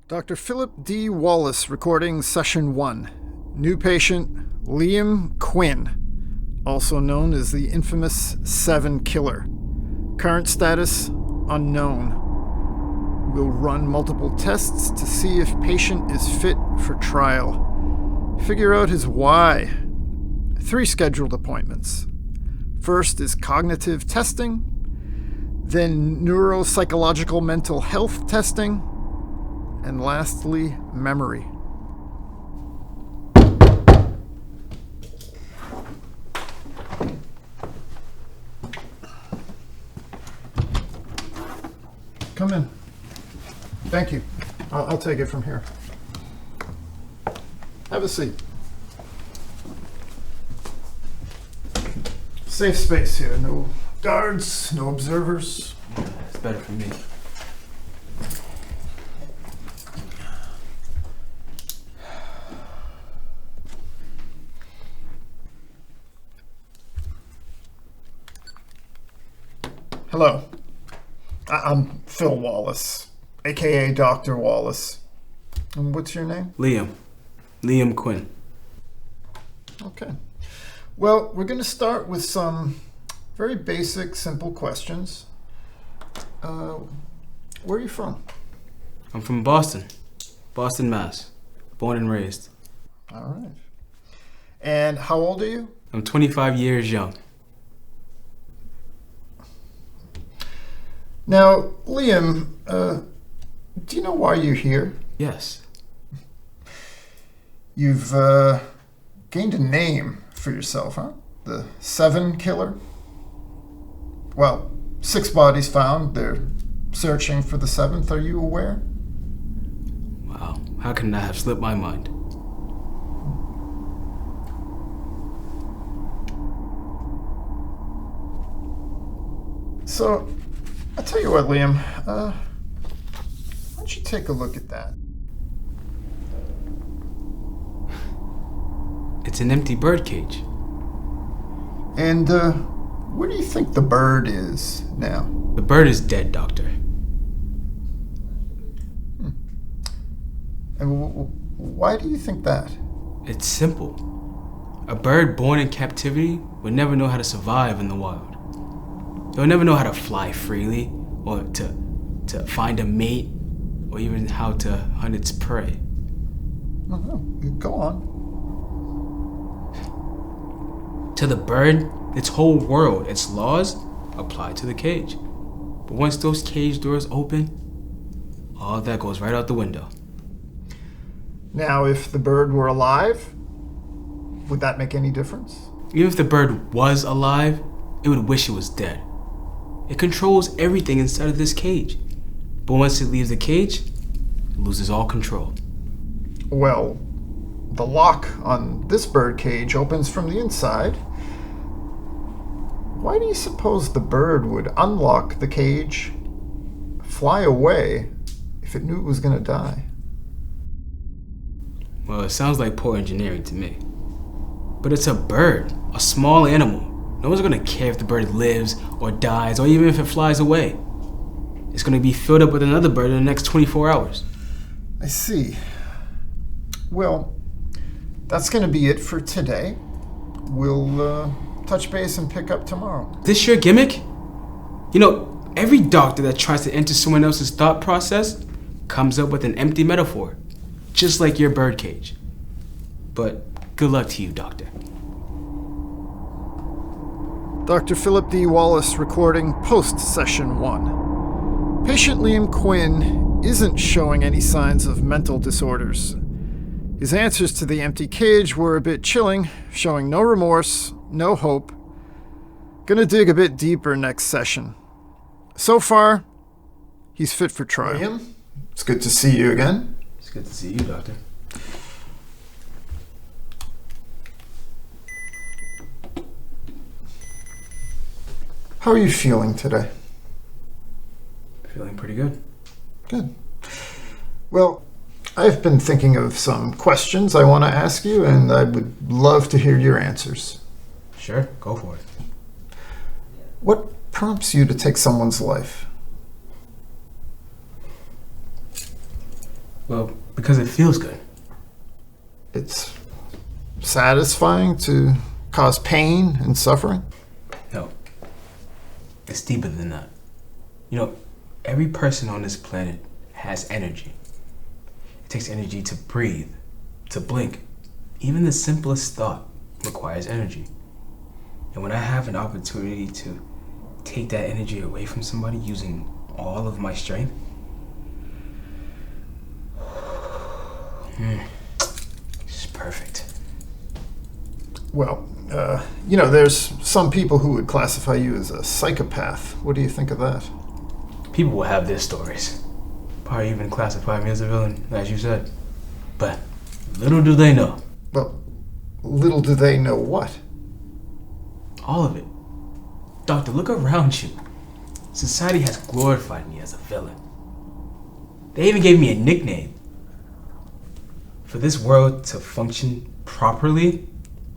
Dr. Philip D. Wallace recording session 1. New patient, Liam Quinn, also known as the infamous Se7en killer. Current status, unknown. We'll run multiple tests to see if patient is fit for trial. Figure out his why. 3 scheduled appointments. First is cognitive testing, then neuropsychological mental health testing, and lastly, memory. Come in. Thank you. I'll take it from here. Have a seat. Safe space here. No guards, no observers. Yeah, it's better for me. Hello. I'm Phil Wallace, aka Dr. Wallace. And what's your name? Liam Quinn. Okay. Well, we're going to start with some very basic, simple questions. Where are you from? I'm from Boston, Mass. Born and raised. All right. And how old are you? I'm 25 years young. Now, Liam, do you know why you're here? Yes. You've gained a name for yourself, huh? The Se7en killer? Well, 6 bodies found. They're searching for the 7th. Are you aware? Wow, how can that have slipped my mind? So, I'll tell you what, Liam. Why don't you take a look at that? It's an empty bird cage. And, where do you think the bird is now? The bird is dead, Doctor. And why do you think that? It's simple. A bird born in captivity would never know how to survive in the wild. They'll never know how to fly freely, or to find a mate, or even how to hunt its prey. No, go on. To the bird, its whole world, its laws, apply to the cage. But once those cage doors open, all that goes right out the window. Now, if the bird were alive, would that make any difference? Even if the bird was alive, it would wish it was dead. It controls everything inside of this cage. But once it leaves the cage, it loses all control. Well, the lock on this bird cage opens from the inside. Why do you suppose the bird would unlock the cage, fly away, if it knew it was going to die? Well, it sounds like poor engineering to me. But it's a bird, a small animal. No one's gonna care if the bird lives or dies, or even if it flies away. It's gonna be filled up with another bird in the next 24 hours. I see. Well, that's gonna be it for today. We'll touch base and pick up tomorrow. This your gimmick? You know, every doctor that tries to enter someone else's thought process comes up with an empty metaphor, just like your birdcage. But good luck to you, Doctor. Dr. Philip D. Wallace recording post-session 1. Patient Liam Quinn isn't showing any signs of mental disorders. His answers to the empty cage were a bit chilling, showing no remorse, no hope. Gonna dig a bit deeper next session. So far, he's fit for trial. Liam, it's good to see you again. It's good to see you, Doctor. How are you feeling today? Feeling pretty good. Good. Well, I've been thinking of some questions I want to ask you, and I would love to hear your answers. Sure, go for it. What prompts you to take someone's life? Well, because it feels good. It's satisfying to cause pain and suffering? No. It's deeper than that. You know, every person on this planet has energy. It takes energy to breathe, to blink. Even the simplest thought requires energy. And when I have an opportunity to take that energy away from somebody using all of my strength, it's perfect. Well, there's some people who would classify you as a psychopath. What do you think of that? People will have their stories. Probably even classify me as a villain, as you said. But little do they know. Well, little do they know what? All of it. Doctor, look around you. Society has glorified me as a villain. They even gave me a nickname. For this world to function properly,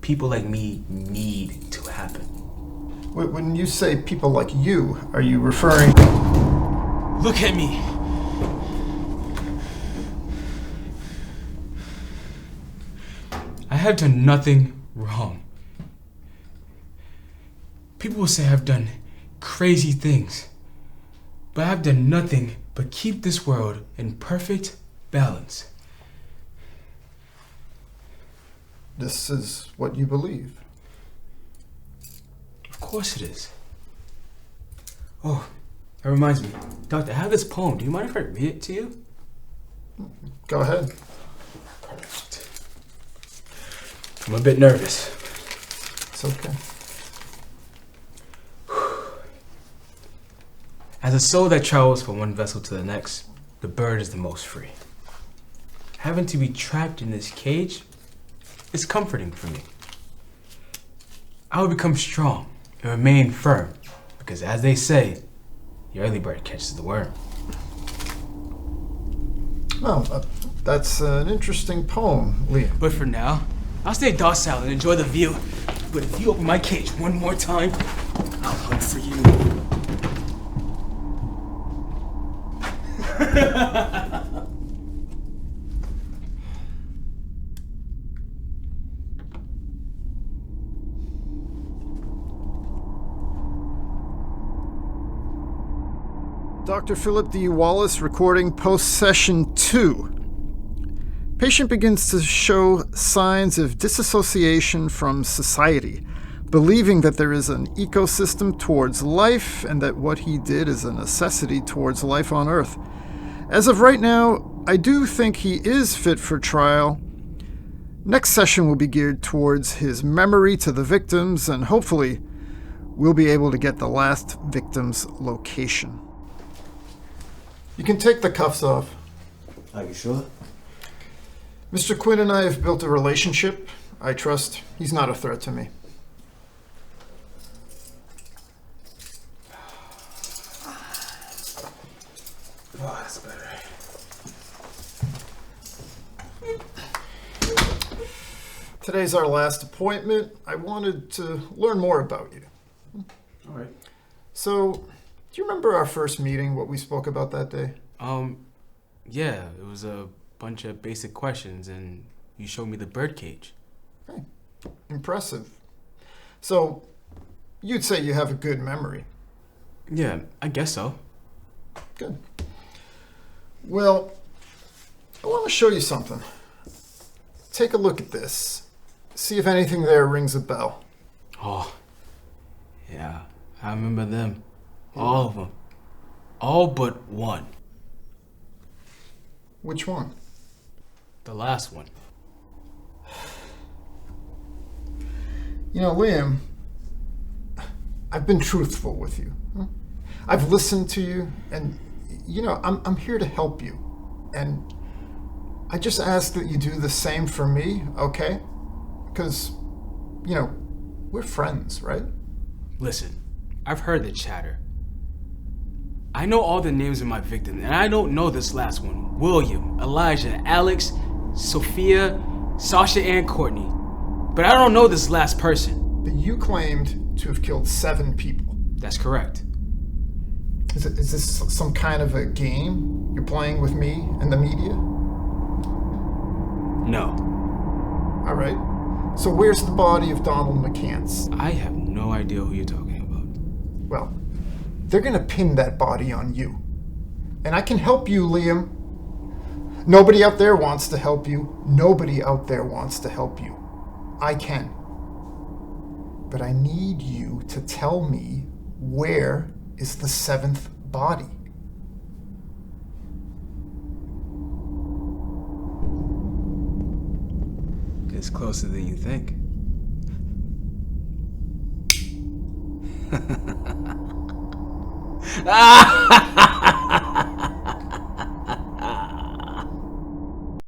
people like me need to happen. When you say people like you, are you referring... Look at me. I have done nothing wrong. People will say I've done crazy things, but I've done nothing but keep this world in perfect balance. This is what you believe. Of course it is. Oh, that reminds me. Doctor, I have this poem. Do you mind if I read it to you? Go ahead. Perfect. I'm a bit nervous. It's okay. As a soul that travels from one vessel to the next, the bird is the most free. Having to be trapped in this cage is comforting for me. I will become strong and remain firm, because as they say, the early bird catches the worm. Well, that's an interesting poem, Liam. But for now, I'll stay docile and enjoy the view. But if you open my cage one more time, I'll hunt for you. Dr. Phillip D. Wallace recording post-session 2. Patient begins to show signs of disassociation from society, believing that there is an ecosystem towards life and that what he did is a necessity towards life on Earth. As of right now, I do think he is fit for trial. Next session will be geared towards his memory to the victims, and hopefully we'll be able to get the last victim's location. You can take the cuffs off. Are you sure? Mr. Quinn and I have built a relationship. I trust he's not a threat to me. Oh, that's better. Today's our last appointment. I wanted to learn more about you. All right. So, do you remember our first meeting, what we spoke about that day? Yeah, it was a bunch of basic questions, and you showed me the birdcage. Hey, impressive. So, you'd say you have a good memory. Yeah, I guess so. Good. Well, I want to show you something. Take a look at this. See if anything there rings a bell. Oh, yeah, I remember them. All of them. All but one. Which one? The last one. You know, Liam, I've been truthful with you. I've listened to you, and, I'm here to help you. And I just ask that you do the same for me, okay? Because, we're friends, right? Listen, I've heard the chatter. I know all the names of my victims, and I don't know this last one. William, Elijah, Alex, Sophia, Sasha, and Courtney. But I don't know this last person. But you claimed to have killed 7 people. That's correct. Is this some kind of a game you're playing with me and the media? No. All right. So where's the body of Donald McCants? I have no idea who you're talking about. Well, they're gonna pin that body on you. And I can help you, Liam. Nobody out there wants to help you. Nobody out there wants to help you. I can. But I need you to tell me, where is the 7th body? It's closer than you think.